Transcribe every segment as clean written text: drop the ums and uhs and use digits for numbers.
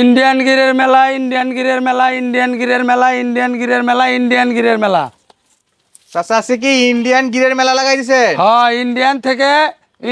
Indian গিরের মেলা, Indian গিরের মেলা, Indian গিরের মেলা, ইন্ডিয়ান গিরের মেলা, ইন্ডিয়ান গিরের মেলা। চাচা আছে কি ইন্ডিয়ান গিরের মেলা লাগাই দিছে? হ্যাঁ, ইন্ডিয়ান থেকে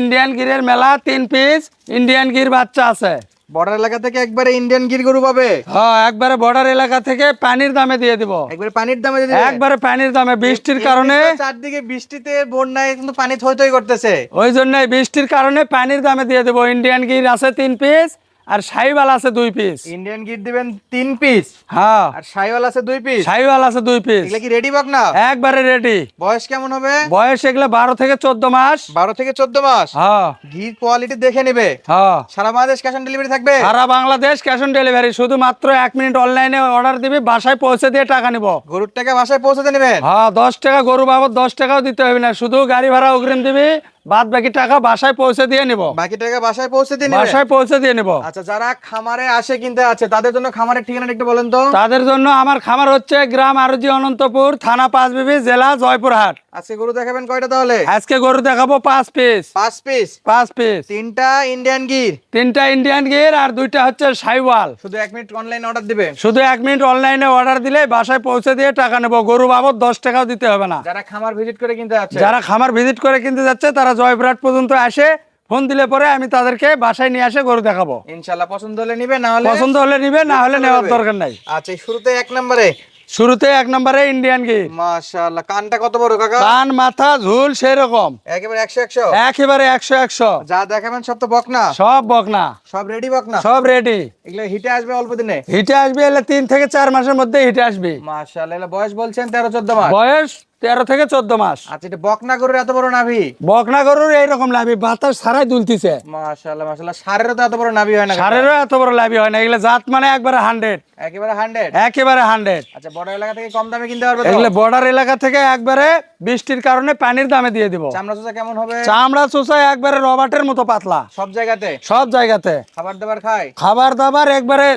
ইন্ডিয়ান গিরের মেলা 3 পিস ইন্ডিয়ান গির বাচ্চা আছে। বর্ডার এলাকা থেকে একবারে ইন্ডিয়ান গির গরু পাবে? হ্যাঁ, একবারে বর্ডার এলাকা থেকে পানির দামে দিয়ে দিব। একবারে পানির দামে দিয়ে দিবে? একবারে পানির দামে, বৃষ্টির কারণে চারদিকে বৃষ্টিতে বন্যায় কিন্তু পানি থই থই করতেছে, ওই জন্যই বৃষ্টির কারণে পানির দামে দিয়ে দেবো। ইন্ডিয়ান গির আছে 3 পিস আর শাহিওয়াল আছে 2 পিস। ইন্ডিয়ান গির দিবেন 3 পিস হ্যাঁ, আর শাইওয়াল আছে 2 পিস। শাহিওয়াল আছে 2 পিস। এগুলা কি রেডি বাক না? একবারে রেডি। বয়স কেমন হবে? বয়স এগুলো 12 থেকে 14 মাস। 12 থেকে 14 মাস। হ্যাঁ ঘির কোয়ালিটি দেখে নেবে। হ্যাঁ, সারা বাংলাদেশ ক্যাশ অন ডেলিভারি থাকবে? সারা বাংলাদেশ ক্যাশ অন ডেলিভারি। শুধুমাত্র 1 মিনিট অনলাইনে অর্ডার দিবি, বাসায় পৌঁছে দিয়ে টাকা নিব। গরুর টাকা বাসায় পৌঁছাতে নেবেন? হ্যাঁ, 10 টাকা গরু বাবদ 10 টাকাও দিতে হবে না, শুধু গাড়ি ভাড়া অগ্রিম দিবি, বাদ বাকি টাকা বাসায় পৌঁছে দিয়ে নিব। বাকি টাকা বাসায় পৌঁছে দিয়ে নেবে? বাসায় পৌঁছে দিয়ে নিব। আচ্ছা, যারা খামারে আসে কিনতে আছে তাদের জন্য খামারের ঠিকানাটা একটু বলেন তো। তাদের জন্য আমার খামার হচ্ছে গ্রাম আরজি অনন্তপুর, থানা পাঁচবিবি, জেলা জয়পুরহাট। আজকে গরু দেখাবেন কয়টা তাহলে? আজকে গরু দেখাবো 5 পিস। 5 পিস? 5 পিস। 3টা ইন্ডিয়ান গির, 3টা ইন্ডিয়ান গির আর 2টা হচ্ছে শাহিওয়াল। শুধু 1 মিনিট অনলাইন অর্ডার দিবেন। শুধু 1 মিনিট অনলাইনে অর্ডার দিলে বাসায় পৌঁছে দিয়ে টাকা নেব। গরু বাবদ 10 টাকাও দিতে হবে না। যারা খামার ভিজিট করে কিনতে আছে, যারা খামার ভিজিট করে কিনতে যাচ্ছে তারা জয়পুরহাট পর্যন্ত আসে, ফোন দিলে পরে আমি তাদেরকে বাসায় নিয়ে আসে গরু দেখাবো। ইনশাআল্লাহ পছন্দ হলে নিবে, না হলে পছন্দ হলে নিবে, না হলে নেওয়ার দরকার নাই। আচ্ছা, শুরুতে 1 নম্বরে, শুরুতে 1 নম্বরে ইন্ডিয়ান গির। মাশাআল্লাহ, কানটা কত বড় কাকা? কান, মাথা, ঝুল সেই রকম, একেবারে 100 একেবারে 100। যা দেখাবেন সব তো বকনা? সব বকনা, সব রেডি বকনা? সব রেডি। এগুলো হিটে আসবে অল্প দিনে? হিটে আসবে এলে 3 থেকে 4 মাসের মধ্যে হিটে আসবে। মাশাআল্লাহ, এগুলো বয়স বলছেন 13-14 মাস? বয়স 13 থেকে 14 মাস। আচ্ছা, এটা বকনা গরুর এত বড় নাভি? বকনা গরুর এইরকম লাভি, বাতাস ছাড়াই দুলতিছে। মাশাআল্লাহ মাশাআল্লাহ, সারেরও তো এত বড় নাভি হয় না? সারেরও এত বড় লাভি হয় না। এগুলো জাত মানে একবারে 100, একেবারে 100? একেবারে 100। আচ্ছা, বড় এলাকা থেকে কম দামে কিনতে পারবে তো? এগুলো বর্ডার এলাকা থেকে একবারে বৃষ্টির কারণে পানির দামে দিয়ে দিব। চামড়া চোচা কেমন হবে? চামড়া চোষা একবারে রবাটের মতো পাতলা। সব জায়গাতে? সব জায়গাতে খাবার দাবার খায়? খাবার দাবার একবারে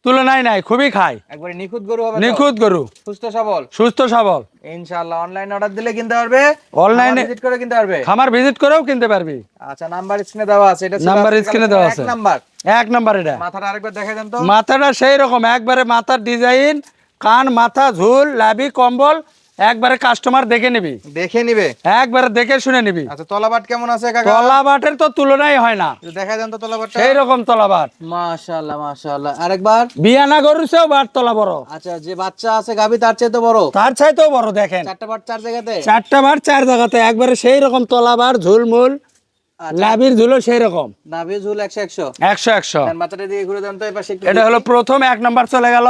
তুলনায় নাই, খুবই খায়। একবারে নিখুঁত গরু হবে তো? নিখুঁত গরু, সুস্থ সবল? সুস্থ সবল। ইনশাআল্লাহ অনলাইন অর্ডার দিলে কিনতে পারবে, অনলাইনে ভিজিট করে কিনতে পারবে? খামার ভিজিট করেও কিনতে পারবি। আচ্ছা, নাম্বার স্ক্রিনে দেওয়া আছে, এটা নাম্বার স্ক্রিনে দেওয়া আছে। 1 নাম্বার। 1 নাম্বার এটা। মাথাটা আরেকবার দেখাই দেন তো। মাথাটা সেই রকম, একবারে মাথার ডিজাইন, কান, মাথা, ঝুল, লাভি, কম্বল একবারে কাস্টমার দেখে নিবি, দেখে নিবে? একবারে দেখে শুনে নিবি। আচ্ছা, তলাবাট কেমন আছে কাকা? তলাবাটের তো তুলনাই হয় না, একটু দেখাই দেন তো তলাবাটটা। সেই রকম তলাবাট। মাশাআল্লাহ মাশাআল্লাহ, আরেকবার। বিয়ানা গরুর চেয়েও বাট তলা বড়। আচ্ছা, যে বাচ্চা আছে গাবি তার চেয়ে তো বড়? তার চাইতেও বড়। দেখেন, 4টা বাট 4 জায়গাতে? 4টা বাট 4 জায়গাতে, একবারে সেই রকম তলাবাট, ঝুলমুল, লাভির ঝুলও সেই রকম। নাভি ঝুল 100 100। দেন বাচ্চাটা দিয়ে ঘুরে দেন তো এই পাশে একটু। এটা হলো প্রথম 1 নাম্বার চলে গেল।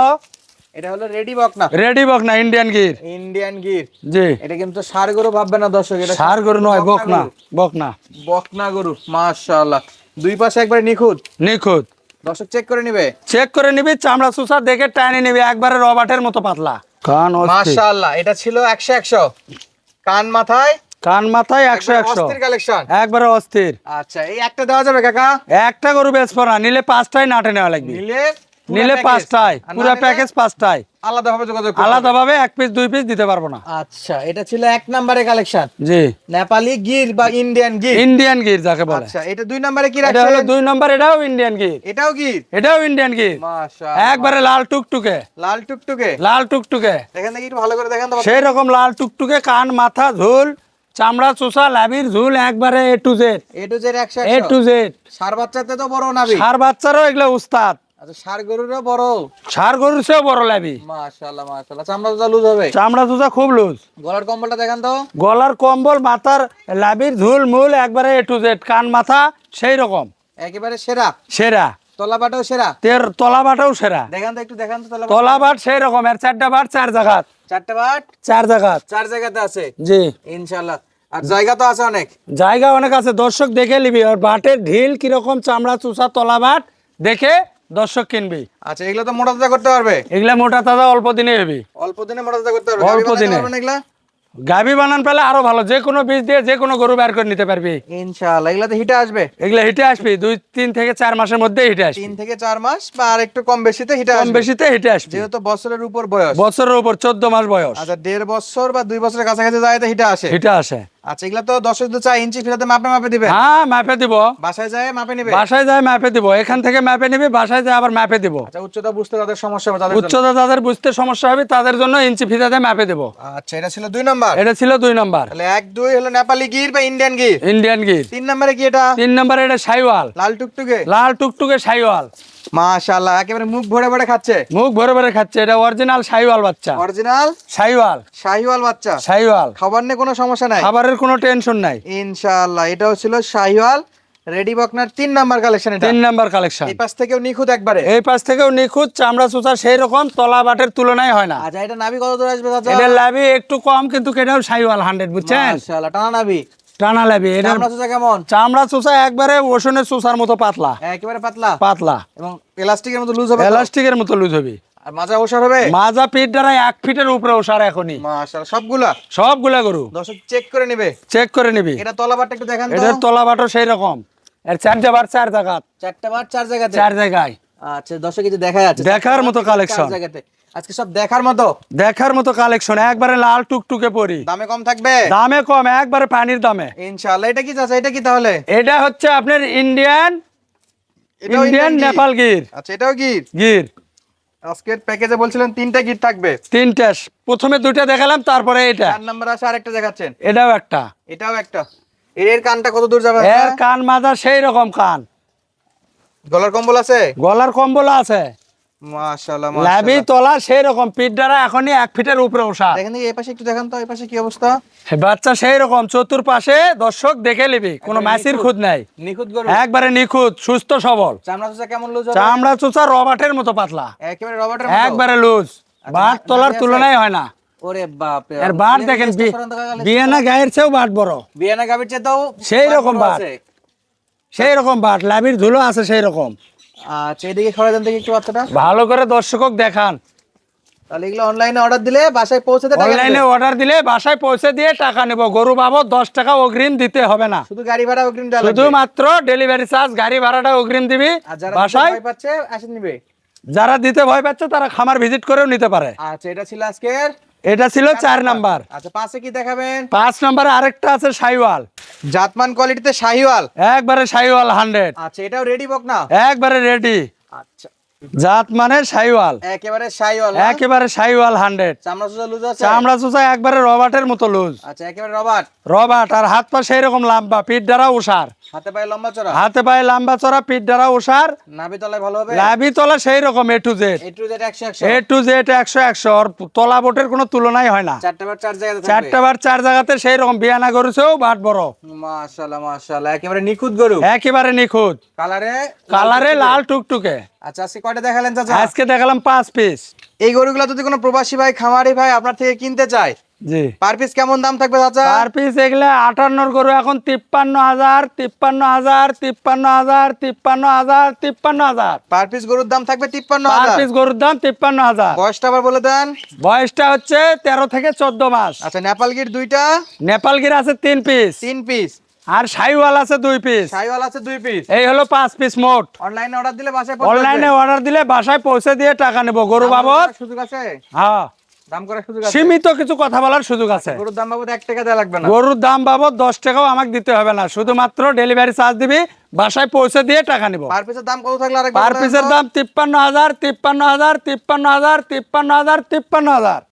এটা হলো রেডি বকনা? রেডি বকনা ইন্ডিয়ান গির। ইন্ডিয়ান গির। জি, এটা কিন্তু ষাঁড় গরু ভাববে না দর্শক, এটা সার গরু নয়, বকনা। বকনা, বকনা গরু। মাশাআল্লাহ, দুই পাশে একবারে নিখুঁত। নিখুঁত। দর্শক চেক করে নিবে? চেক করে নিবি, চামড়া চুষা দেখে টানি নিবি, একবারে রবাটের মতো পাতলা। কান অস্থির। মাশাআল্লাহ, এটা ছিল 100 কান মাথায়, কান মাথায় 100। অস্থির কালেকশন, একবারে অস্থির। আচ্ছা, এই একটা দেওয়া যাবে কাকা? একটা গরু বেচবো না, নিলে 5টাই নাটে নেওয়া লাগবে। নিলে 5টাই, পুরো প্যাকেজ 5টাই। আলাদাভাবে যোগাযোগ করতে হবে? আলাদাভাবে 1 পিস 2 পিস দিতে পারবো না। আচ্ছা, এটা ছিল 1 নম্বরে কালেকশন, জি, নেপালি গির বা ইন্ডিয়ান গির। ইন্ডিয়ান গির যাকে বলে। আচ্ছা, এটা 2 নম্বরে কি এটা রাখছেন? হলো 2 নম্বর, এটাও ইন্ডিয়ান গির। এটাও গির? এটাও ইন্ডিয়ান গির। মাশাআল্লাহ, একবারে লাল টুকটুকে, লাল টুকটুকে। লাল টুকটুকে, দেখেন দেখি একটু ভালো করে দেখেন তো। সেই রকম লাল টুকটুকে, কান, মাথা, ঝুল, চামড়া চুষা, লাভির ঝুল একবারে A to Z। A to Z 100। A to Z। ষাঁড় বাচ্চাতে তো বড় নাভি? ষাঁড় বাচ্চারও এগুলো উস্তাদ। আচ্ছা, ষাঁড় গরুরও বড়? ষাঁড় গরুর চেয়েও বড় লাভি। মাশাআল্লাহ মাশাআল্লাহ, চামড়া তো লুজ হবে? চামড়া চুষা খুব লুজ। গলার কম্বলটা দেখেন তো। গলার কম্বল, মাথার লাভির ঝুল মূল একবারে A to Z, কান মাথা সেই রকম একেবারে সেরা। সেরা। তলাবাটাও সেরা? তলাবাটাও সেরা। দেখেন তো একটু, দেখেন তো তলাবাট। তলাবাট সেই রকম, এর 4টা বাট 4 জায়গা। 4টা বাট 4 জায়গা। 4 জায়গাতে আছে? জি, ইনশাআল্লাহ। আর জায়গা তো আছে অনেক? জায়গা অনেক আছে, দর্শক দেখে নিবি। আর বাটের ঢিল কিরকম, চামড়া চুষা, তলাবাট দেখে দর্শক কিনবি। আচ্ছা, এগুলো তো মোটা তাজা করতে পারবে? এগুলা মোটা তাজা অল্প দিনে হবি। অল্প দিনে মোটা তাজা করতে পারবে? অল্প দিনে। এগুলা গাভী বানান পেলে আরো ভালো, যে কোনো বীজ দিয়ে যে কোনো গরু বের করে নিতে পারবি। ইনশাআল্লাহ এগুলা তো হিটে আসবে? এগুলা হিটে আসবি 2-3 থেকে 4 মাসের মধ্যে হিটে আসবি। 3 থেকে 4 মাস বা আর একটু কম বেশিতে হিটে কম আসবে? বেশিতে হিটে আসবি, যেহেতু বছরের উপর বয়স। বছরের উপর 14 মাস বয়স। আচ্ছা, 1.5 বছর বা 2 বছরের কাছাকাছি যায় তো হিটে আসে? হিটে আসে। আচ্ছা, এগুলা তো দর্শক তো চাই ইঞ্চি ফিরাতে মাপে মাপে দিবেন, হ্যাঁ মাপে দিব, বাসায় যায় মাপে নিবে। বাসায় যায় মাপে দিব, এখান থেকে মাপে নিবি, বাসায় যায় আবার মাপে দিব। আচ্ছা, উচ্চতা বুঝতে তাদের সমস্যা হবে তাদের জন্য। উচ্চতা যাদের বুঝতে সমস্যা হবে তাদের জন্য ইঞ্চি ফিতাতে মাপে দিব। আচ্ছা, এটা ছিল 2 নাম্বার। এটা ছিল 2 নাম্বার। তাহলে 1 2 হলো নেপালি গির বা ইন্ডিয়ান গির। ইন্ডিয়ান গির। 3 নম্বরে কি এটা? 3 নাম্বার এটা শাইওয়াল, লাল টুকটুকে। লাল টুকটুকে শাইওয়াল। মাশাআল্লাহ, একেবারে মুখ ভরে ভরে খাচ্ছে। মুখ ভরে ভরে খাচ্ছে, এটা অরিজিনাল শাইওয়াল বাচ্চা। অরিজিনাল শাইওয়াল, শাহিওয়াল বাচ্চা। শাইওয়াল। খাবার নিয়ে কোনো সমস্যা নাই খাবারের কোনো টেনশন নাই। ইনশাআল্লাহ। এটাও ছিল শাহিওয়াল রেডি বকনার 3 নাম্বার কালেকশন। এটা 3 নাম্বার কালেকশন। এই পাশ থেকেও নিখুঁত একবারে। এই পাশ থেকেও নিখুঁত, চামড়া চোচা সেই রকম, তলা বাটের তুলনায় হয় না। আচ্ছা, এটা নাভি কত দূর আসবে চাচা? এটা লাভি একটু কম, কিন্তু কেটাও শাইওয়াল 100, বুঝছেন? মাশাআল্লাহ, টানা নাভি। টানা লাভি। এটা চামড়া চোচা কেমন? চামড়া চোচা একবারে ওশনের চোচার মতো পাতলা, একেবারে পাতলা পাতলা এবং এলাস্টিকের মতো লুজ হবে তো? এলাস্টিকের মতো লুজ হবে। আর মাজা ওষার হবে? মাজা পিঠ দ্বারা 1 ফিটের উপরে ওসার এখনই। মাশাআল্লাহ, সবগুলা সবগুলা গরু দর্শক চেক করে নেবে। চেক করে নিবি। এটা তলাবারটা একটু দেখান তো। এটার তলা বাটো সেই রকম, এর 4 বার 4 জায়গা, 4টা বার 4 জায়গাতে। 4 জায়গায় আচ্ছা, দর্শক এই যে দেখা যাচ্ছে দেখার মতো কালেকশন, 4 জায়গাতে আজকে সব দেখার মতো। দেখার মতো কালেকশন, একবারে লাল টুকটুকে পরি। দামে কম থাকবে দামে কম, একবারে পানির দামে। ইনশাআল্লাহ। এটা কি চাচা? এটা কি তাহলে? এটা হচ্ছে আপনার ইন্ডিয়ান, এটাও ইন্ডিয়ান গির? নেপাল গির। আচ্ছা, এটাও গির। গির আজকের প্যাকেজে বলছিলেন 3টা গির থাকবে। 3টা, প্রথমে 2টা দেখালাম, তারপরে এটা, 4 নাম্বার আছে আরেকটা দেখাচ্ছেন। এটাও একটা। এটাও একটা। এর কানটা কত দূর যাবে? এর কান মাজা সেই রকম কান, গলার কম্বল আছে? গলার কম্বল আছে, মাশাআল্লাহ লাভি মাশাআল্লাহ। তলা সেই রকম, পিঠ দ্বারা এখনই 1 ফিটের উপরে ওঠা। দেখেন দেখি এই পাশে একটু দেখান তো, এই পাশে কি অবস্থা? বাচ্চা সেই রকম, চতুর্পাশে দর্শক দেখে নিবি, কোনো একবারে মাছির নিখুঁত। খুদ নাই, নিখুঁত গরু। একবারে নিখুঁত, সুস্থ সবল। চামড়া চোচা কেমন লুজ হবে? চামড়া চোচা রবাটের মতো পাতলা, একেবারে রবার্টের মতো। একবারে লুজ, বাট তলার নাভি আছে? তুলনায় হয় না। ওরে বাপ রে। এর বাট দেখেন, বিয়ানা গায়ের চেয়েও বাট বড়, বিয়ানা গাবির চেয়েও সেই রকম বড় বাট। আছে। সেই রকম বাট, লাভির ধুলো আছে সেই রকম। আচ্ছা, এদিকে সরাই দেন দেখি একটু বাচ্চাটা। ভালো করে দর্শক দেখান। তাহলে এগুলো অনলাইনে অর্ডার দিলে বাসায় পৌঁছে দেয়? অনলাইনে অর্ডার দিলে বাসায় পৌঁছে দিয়ে টাকা নেব, গরু বাবদ 10 টাকা অগ্রিম দিতে হবে না, শুধু গাড়ি ভাড়া অগ্রিম দেওয়া লাগবে। শুধুমাত্র ডেলিভারি চার্জ, গাড়ি ভাড়াটা অগ্রিম দিবি। আর যারা বাসায় ভয় পাচ্ছে আসে নিবে। যারা দিতে ভয় পাচ্ছে তারা খামার ভিজিট করেও নিতে পারে। আচ্ছা, এটা ছিল আজকের এটা ছিল 4 নাম্বার। আচ্ছা, পাশে কি দেখাবেন? 5 নাম্বারে আরেকটা আছে শাইওয়াল, জাতমান কোয়ালিটিতে শাহিওয়াল। একবারে শাইওয়াল 100, আচ্ছা, এটাও রেডি বক না? একবারে রেডি। আচ্ছা, জাত মানে শাইওয়াল, একেবারে শাহিওয়াল না? একেবারে শাইওয়াল 100। চামড়া চোচা লুজ আছে? চামড়া চোচা একবারে রবাটের মতো লুজ, আচ্ছা, একেবারে রবার্ট। রবাট। আর হাত পা সেই রকম লম্বা, পিঠ দ্বারা ওষার, হাতে পায়ে লম্বা চড়া, হাতে পায়ে লম্বা চড়া, পিঠ দ্বারা ওষার, নাভি তলায় ভালো হবে? লাভি তলা সেই রকম A to Z, A to Z 100 A to Z 100 100। ওর তলা বোটের কোনো তুলনাই হয় না। 4টা বার 4 জায়গাতে থাকবে। 4টা বার 4 জায়গাতে সেই রকম, বিয়ানা গরুছেও বাট বড়, মাশাআল্লাহ মাশাআল্লাহ, একেবারে নিখুঁত গরু। একেবারে নিখুঁত, কালারে কালারে লাল টুকটুকে। আচ্ছা, আজকে কয়টা দেখালেন চাচা? আজকে দেখালাম 5 পিস। এই গরুগুলো যদি কোনো প্রবাসী ভাই খামারি ভাই আপনার থেকে কিনতে চায়, জি, পার পিস কেমন দাম থাকবে চাচা? পার পিস এগুলা 58 গরু এখন 53,000, 53,000, 53,000, 53,000, 53,000। পার পিস গরুর দাম থাকবে পার 53,000। পিস গরুর দাম 53,000। বয়সটা আবার বলে দেন। বয়সটা হচ্ছে 13 থেকে 14 মাস। আচ্ছা, নেপাল গির 2টা, নেপাল গির আছে 3 পিস, 3 পিস, আর শাইওয়াল আছে 2 পিস। শাহিওয়াল আছে 2 পিস। এই হলো 5 পিস মোট। অনলাইনে অর্ডার দিলে বাসায় পৌঁছে অনলাইনে অর্ডার দিলে বাসায় পৌঁছে দিয়ে টাকা নেব, গরু বাবদ। সুযোগ আছে? হ্যাঁ, দাম করার সুযোগ আছে? সীমিত কিছু কথা বলার সুযোগ আছে। গরুর দাম বাবদ 1 টাকা দেওয়া লাগবে না? গরুর দাম বাবদ 10 টাকাও আমাকে দিতে হবে না, শুধুমাত্র ডেলিভারি চার্জ দিবি, বাসায় পৌঁছে দিয়ে টাকা নিব। পার পিসের দাম কত থাকলে আরেকবার পার বলেন পিসের তো? দাম 53,000, 53,000, 53,000, 53,000, 53,000।